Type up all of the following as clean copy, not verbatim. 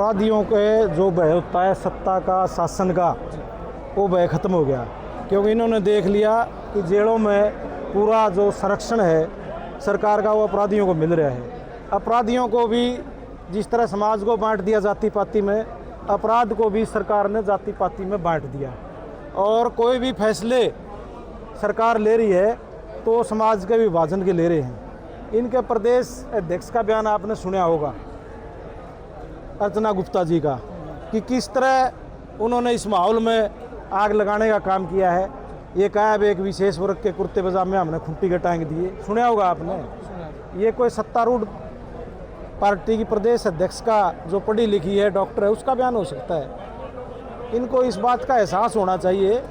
अपराधियों के जो भय होता है सत्ता का, शासन का, वो भय खत्म हो गया। क्योंकि इन्होंने देख लिया कि जेलों में पूरा जो संरक्षण है सरकार का वो अपराधियों को मिल रहा है। अपराधियों को भी जिस तरह समाज को बांट दिया जाति पाति में, अपराध को भी सरकार ने जाति पाति में बांट दिया। और कोई भी फैसले सरकार ले रही है तो समाज के विभाजन के ले रहे हैं। इनके प्रदेश अध्यक्ष का बयान आपने सुना होगा, अर्चना गुप्ता जी का, कि किस तरह उन्होंने इस माहौल में आग लगाने का काम किया है। ये कहा अब एक विशेष वर्ग के कुर्ते पजामे हमने खूंटी के टांग दिए, सुना होगा आपने। ये कोई सत्तारूढ़ पार्टी की प्रदेश अध्यक्ष का जो पढ़ी लिखी है डॉक्टर है उसका बयान हो सकता है। इनको इस बात का एहसास होना चाहिए।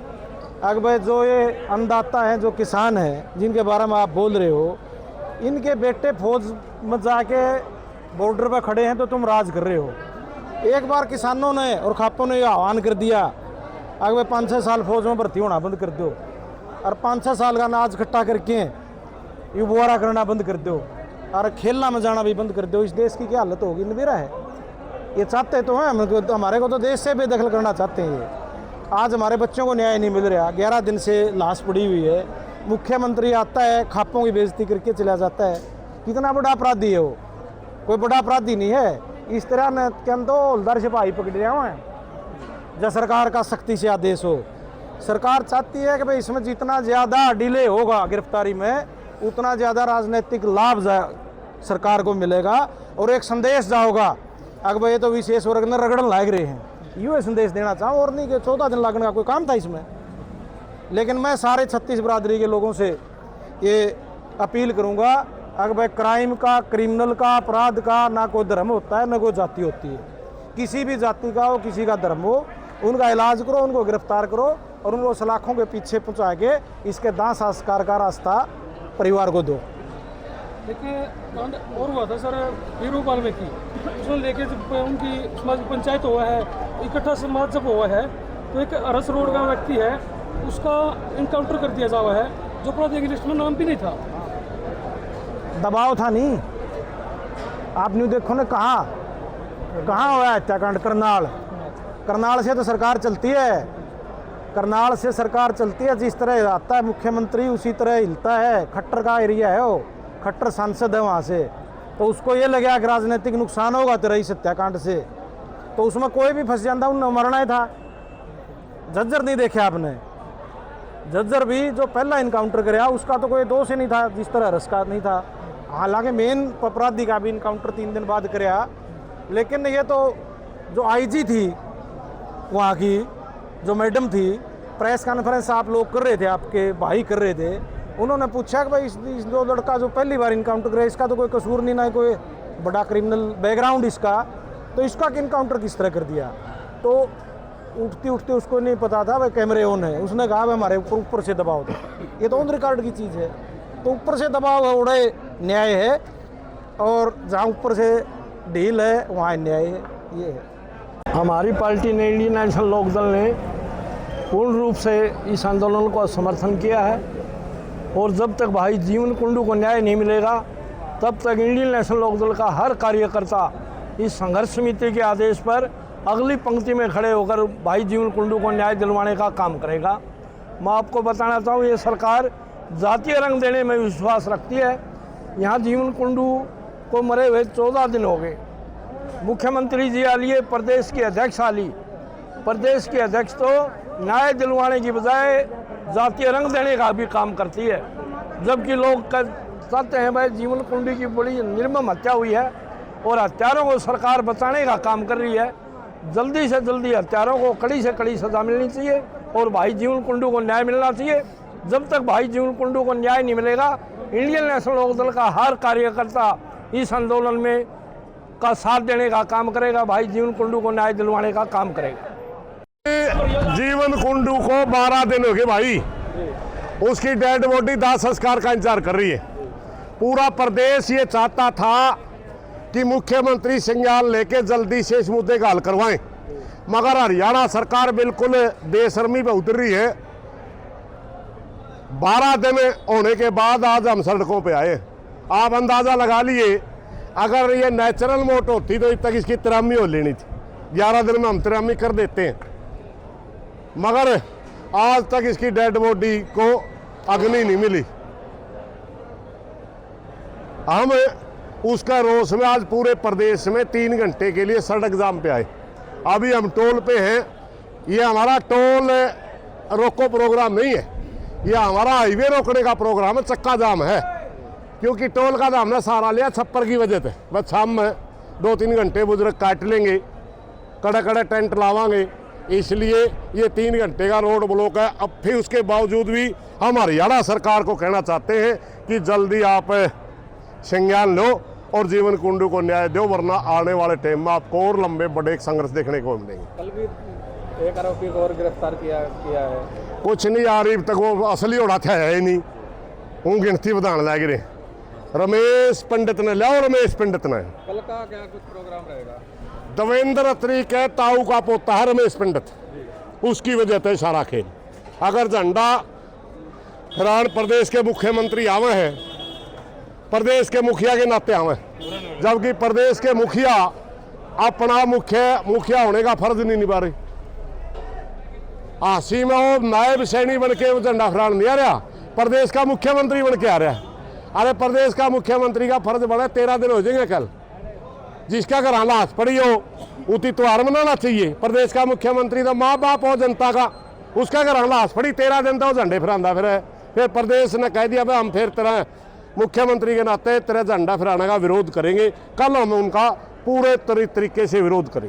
अगर जो ये अन्नदाता हैं, जो किसान हैं जिनके बारे में आप बोल रहे हो, इनके बेटे फौज में जाके बॉर्डर पर खड़े हैं तो तुम राज कर रहे हो। एक बार किसानों ने और खापों ने ये आह्वान कर दिया अगर 5-6 साल फौज में भर्ती होना बंद कर दो और 5-6 साल का अनाज इकट्ठा करके ये बुआरा करना बंद कर दो और खेलना में जाना भी बंद कर दो, इस देश की क्या हालत होगी? नबीरा है। ये चाहते तो हैं हमारे को तो देश से बेदखल करना चाहते हैं। ये आज हमारे बच्चों को न्याय नहीं मिल रहा, 11 दिन से लाश पड़ी हुई है। मुख्यमंत्री आता है खापों की बेइज्जती करके चला जाता है। कितना बड़ा अपराधी है वो? कोई बड़ा अपराधी नहीं है। इस तरह न तो हौलदार सिपाही पकड़ रहे हैं जब सरकार का सख्ती से आदेश हो। सरकार चाहती है कि भाई इसमें जितना ज़्यादा डिले होगा गिरफ्तारी में उतना ज़्यादा राजनीतिक लाभ सरकार को मिलेगा और एक संदेश जाओगा अगर भाई तो विशेष वर्ग ने रगड़न लाग रहे हैं, यूँ संदेश देना चाहूँ। और नहीं कि 14 दिन लगने का कोई काम था इसमें। लेकिन मैं सारे 36 बरादरी के लोगों से ये अपील करूँगा, अगर भाई क्राइम का, क्रिमिनल का, अपराध का ना कोई धर्म होता है ना कोई जाति होती है। किसी भी जाति का हो, किसी का धर्म हो, उनका इलाज करो, उनको गिरफ्तार करो और उनको सलाखों के पीछे पहुँचा के इसके दाह संस्कार का रास्ता परिवार को दो। देखिए कांड और हुआ था सर वीरूपाल में की, उसमें लेके जब उनकी समाज पंचायत हुआ है, इकट्ठा समाज जब हुआ है तो एक अरस रोड का व्यक्ति है उसका इनकाउंटर कर दिया जावा है जो अपराधी की लिस्ट में नाम भी नहीं था। दबाव था नहीं। आप न्यू देखो ना कहाँ हुआ हत्याकांड? करनाल से तो सरकार चलती है, करनाल से सरकार चलती है। जिस तरह आता है मुख्यमंत्री उसी तरह हिलता है। खट्टर का एरिया है वो, खट्टर सांसद है वहाँ से, तो उसको ये लगा कि राजनीतिक नुकसान होगा तेरा इस हत्याकांड से, तो उसमें कोई भी फंस जाता, उन्हें मरना ही था। झज्जर नहीं देखे आपने? झज्जर भी जो पहला इनकाउंटर कराया उसका तो कोई दोष ही नहीं था जिस तरह रस का नहीं था। हालांकि मेन अपराधी का भी इनकाउंटर 3 दिन बाद कराया। लेकिन ये तो जो आईजी थी वहाँ की, जो मैडम थी, प्रेस कॉन्फ्रेंस आप लोग कर रहे थे, आपके भाई कर रहे थे, उन्होंने पूछा कि भाई इस जो लड़का जो पहली बार इनकाउंटर कराया इसका तो कोई कसूर नहीं, ना कोई बड़ा क्रिमिनल बैकग्राउंड इसका, तो इसका इनकाउंटर किस तरह कर दिया? तो उठते उठते उसको नहीं पता था भाई कैमरे ऑन है, उसने कहा भाई हमारे ऊपर से दबाव था। ये तो ऑन रिकॉर्ड की चीज़ है। तो ऊपर से दबाव उड़े न्याय है और जहाँ ऊपर से ढील है वहाँ न्याय है। ये है। हमारी पार्टी ने, इंडियन नेशनल लोकदल ने पूर्ण रूप से इस आंदोलन को समर्थन किया है और जब तक भाई जीवन कुंडू को न्याय नहीं मिलेगा तब तक इंडियन नेशनल लोकदल का हर कार्यकर्ता इस संघर्ष समिति के आदेश पर अगली पंक्ति में खड़े होकर भाई जीवन कुंडू को न्याय दिलवाने का काम करेगा। मैं आपको बताना चाहूँ ये सरकार जातीय रंग देने में विश्वास रखती है। यहाँ जीवन कुंडू को मरे हुए 14 दिन हो गए। मुख्यमंत्री जी आलिए, प्रदेश के अध्यक्ष आली, प्रदेश के अध्यक्ष तो न्याय दिलवाने की बजाय जातीय रंग देने का भी काम करती है। जबकि लोग चाहते हैं भाई जीवन कुंडू की बड़ी निर्मम हत्या हुई है और हत्यारों को सरकार बचाने का काम कर रही है। जल्दी से जल्दी हत्यारों को कड़ी से कड़ी सजा मिलनी चाहिए और भाई जीवन कुंडू को न्याय मिलना चाहिए। जब तक भाई जीवन कुंडू को न्याय नहीं मिलेगा इंडियन नेशनल लोकदल का हर कार्यकर्ता इस आंदोलन में का साथ देने का काम करेगा, भाई जीवन कुंडू को न्याय दिलवाने का काम करेगा। जीवन कुंडू को 12 दिन हो गए भाई, उसकी डेड बॉडी दाह संस्कार का इंतजार कर रही है। पूरा प्रदेश ये चाहता था कि मुख्यमंत्री संज्ञान लेके जल्दी से इस मुद्दे का हल करवाएं, मगर हरियाणा सरकार बिल्कुल बेशर्मी पे उतर रही है। 12 दिन होने के बाद आज हम सड़कों पे आए। आप अंदाजा लगा लिए अगर ये नेचुरल मौत होती तो अब तक इसकी तरामी हो लेनी थी। 11 दिन में हम तिरंगी कर देते हैं, मगर आज तक इसकी डेड बॉडी को अग्नि नहीं मिली। हम उसका रोष में आज पूरे प्रदेश में 3 घंटे के लिए सड़क जाम पे आए। अभी हम टोल पे हैं। ये हमारा टोल रोको प्रोग्राम नहीं है, ये हमारा हाईवे रोकने का प्रोग्राम है, चक्का जाम है। क्योंकि टोल का दाम हमने सहारा लिया छप्पर की वजह से। बस शाम में 2-3 घंटे बुजुर्ग काट लेंगे, कड़े कड़े टेंट लावांगे, इसलिए ये 3 घंटे का रोड ब्लॉक है। अब फिर उसके बावजूद भी हम हरियाणा सरकार को कहना चाहते हैं कि जल्दी आप संज्ञान लो और जीवन कुंडू को न्याय दो, वरना आने वाले टाइम में आपको और लंबे बड़े संघर्ष देखने को मिलेंगे। कल भी एक आरोपी को और गिरफ्तार किया है। कुछ नहीं यार, अब तक वो असली होड़ा था है ही नहीं, वो गिनती बढ़ाने लग रहे। रमेश पंडित ने लिया और रमेश पंडित ने। कल का क्या कुछ प्रोग्राम रहेगा? देवेंद्र अत्री के ताऊ का पोता है रमेश पंडित, उसकी वजह से सारा खेल। अगर झंडा फहरान प्रदेश के मुख्यमंत्री आवे हैं, प्रदेश के मुखिया के नाते आवे, जबकि प्रदेश के मुखिया अपना मुखिया होने का फर्ज नहीं निभा रहे। हासी में वो नायब सैनी बन के झंडा फहरान नहीं आ रहा, प्रदेश का मुख्यमंत्री बन के आ रहा है। अरे प्रदेश का मुख्यमंत्री का फर्ज बड़ा 13 दिन हो जाएंगे कल। जिसका घर हालात पड़ी हो उसी त्योहार मनाना चाहिए। प्रदेश का मुख्यमंत्री तो माँ बाप हो जनता का, उसका घर हालात पड़ी 13 दिन तो झंडे फहरांदा फिर प्रदेश ने कह दिया भाई हम फिर तरह मुख्यमंत्री के नाते तेरा झंडा फहराने का विरोध करेंगे। कल हम उनका पूरे तरीके से विरोध करेंगे।